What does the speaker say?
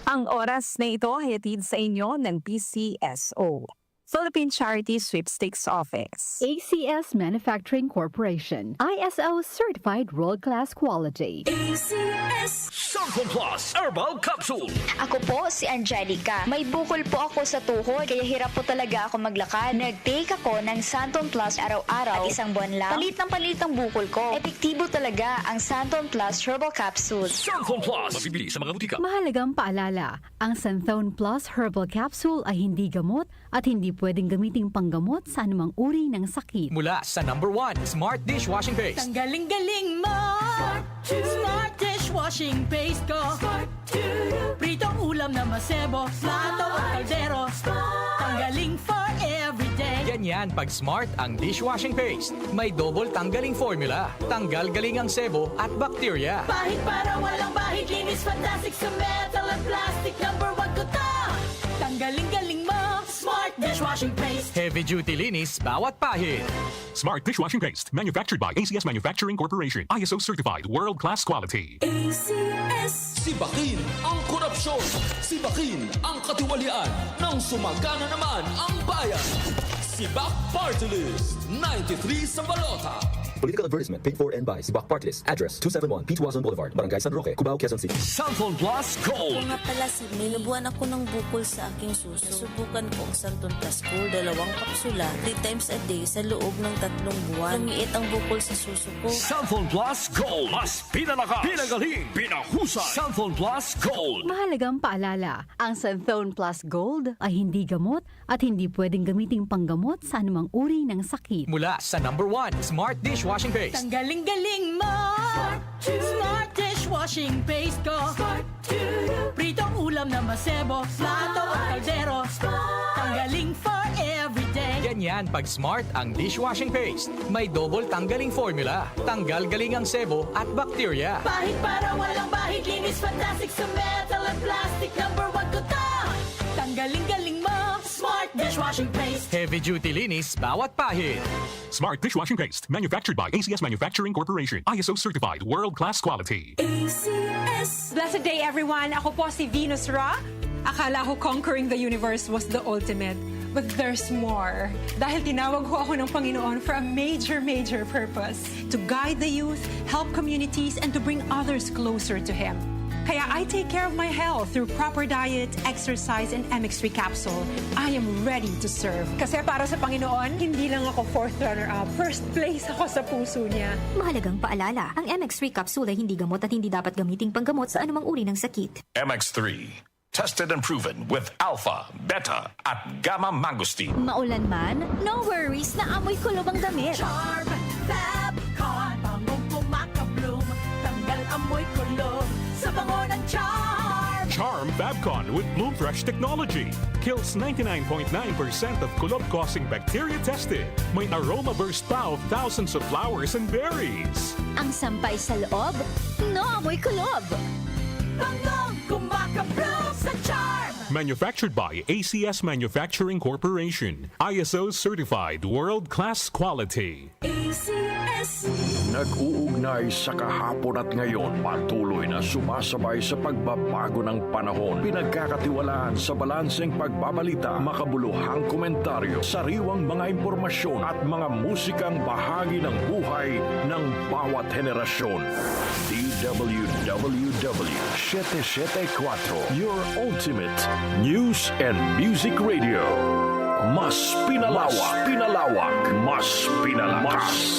Ang oras na ito ay hatid sa inyo ng PCSO, Philippine Charity Sweepstakes Office. ACS Manufacturing Corporation, ISO Certified World-Class Quality. ACS Santon Plus Herbal Capsule. Ako po si Angelica. May bukol po ako sa tuhod, kaya hirap po talaga ako maglakad. Nag-take ako ng Santon Plus araw-araw at isang buwan lang. Palit ang bukol ko. Epektibo talaga ang Santon Plus Herbal Capsule. Santon Plus. Mabibili sa mga butika. Mahalagang paalala, ang Santhone Plus Herbal Capsule ay hindi gamot at hindi pwedeng gamiting panggamot sa anumang uri ng sakit. Mula sa #1 Smart Dishwashing Paste. Ang galing-galing mo. Smart dishwashing paste ko. Pritong ulam na masebo, plato o kaldero. Tanggaling for everyday. Ganyan pag Smart ang dishwashing paste. May double tanggaling formula. Tanggal galing ang sebo at bakterya. Bahid para walang bahid, linis fantastic sa metal at plastic. #1 ko to. Tanggaling-galing mo. Smart dishwashing paste. Heavy duty linis bawat pahid. Smart Dishwashing Paste, manufactured by ACS Manufacturing Corporation. ISO certified, world-class quality. ACS. Sibakin ang korupsyon. Sibakin ang katiwalian. Nang sumagana naman ang bayan. Sibak Party List. 93 sa balota. Political advertisement paid for and by Sibak Party List. Address 271 P. Tuazon Boulevard, Barangay San Roque, Cubao, Quezon City. Santon Plus Ako Gold. nga pala si May, nabuhan ako ng bukol sa aking suso. Subukan ko ang Santon Plus Gold, 2 kapsula, 3 times a day sa loob ng 3 buwan. Lumiit ang bukol sa suso ko. Santon Plus Gold. Mas pinalakas, pinagaling, pinahusay. Santon Plus Gold. Mahalagang paalala, ang Santhone Plus Gold ay hindi gamot at hindi pwedeng gamiting panggamot sa anumang uri ng sakit. Mula sa #1 Smart Dishwashing Paste. Ang galing-galing mo. Smart dishwashing paste ko. Pritong ulam na masebo, plato o kaldero. Tanggaling for everyday. Ganyan pag Smart ang dishwashing paste. May double tanggaling formula. Tanggal galing ang sebo at bakterya. Bahid para walang bahid, linis fantastic sa metal at plastic. #1 ko to. Tanggaling-galing mo. Smart dishwashing paste. Heavy duty linis bawat pahid. Smart Dishwashing Paste, manufactured by ACS Manufacturing Corporation. ISO certified, world-class quality. ACS. Blessed day everyone! Ako po si Venus Ra. Akala ko conquering the universe was the ultimate. But there's more. Dahil tinawag ho ako ng Panginoon for a major purpose. To guide the youth, help communities, and to bring others closer to Him. Kaya I take care of my health through proper diet, exercise, and MX3 capsule. I am ready to serve. Kasi para sa Panginoon, hindi lang ako 4th runner-up. First place ako sa puso niya. Mahalagang paalala, ang MX3 capsule ay hindi gamot at hindi dapat gamiting panggamot sa anumang uri ng sakit. MX3. Tested and proven with alpha, beta, at gamma mangosteen. Maulan man, no worries na amoy kulob ang damit. Charm, Fabcon, bangong kumakabloom. Tanggal amoy kulob sa bango ng Charm. Charm Fabcon with Bloom Fresh technology. Kills 99.9% of kulob-causing bacteria tested. May aroma burst pa of thousands of flowers and berries. Ang sampay sa loob, no amoy kulob. Bangong kumakabloom sa Charm. Manufactured by ACS Manufacturing Corporation. ISO certified, world-class quality. ACS. Nag-uugnay sa kahapon at ngayon, patuloy na sumasabay sa pagbabago ng panahon. Pinagkakatiwalaan sa balanseng pagbabalita, makabuluhang komentaryo, sariwang mga impormasyon at mga musikang bahagi ng buhay ng bawat henerasyon. DWWW 774, your ultimate news and music radio. Mas pinalawak, mas pinalakas.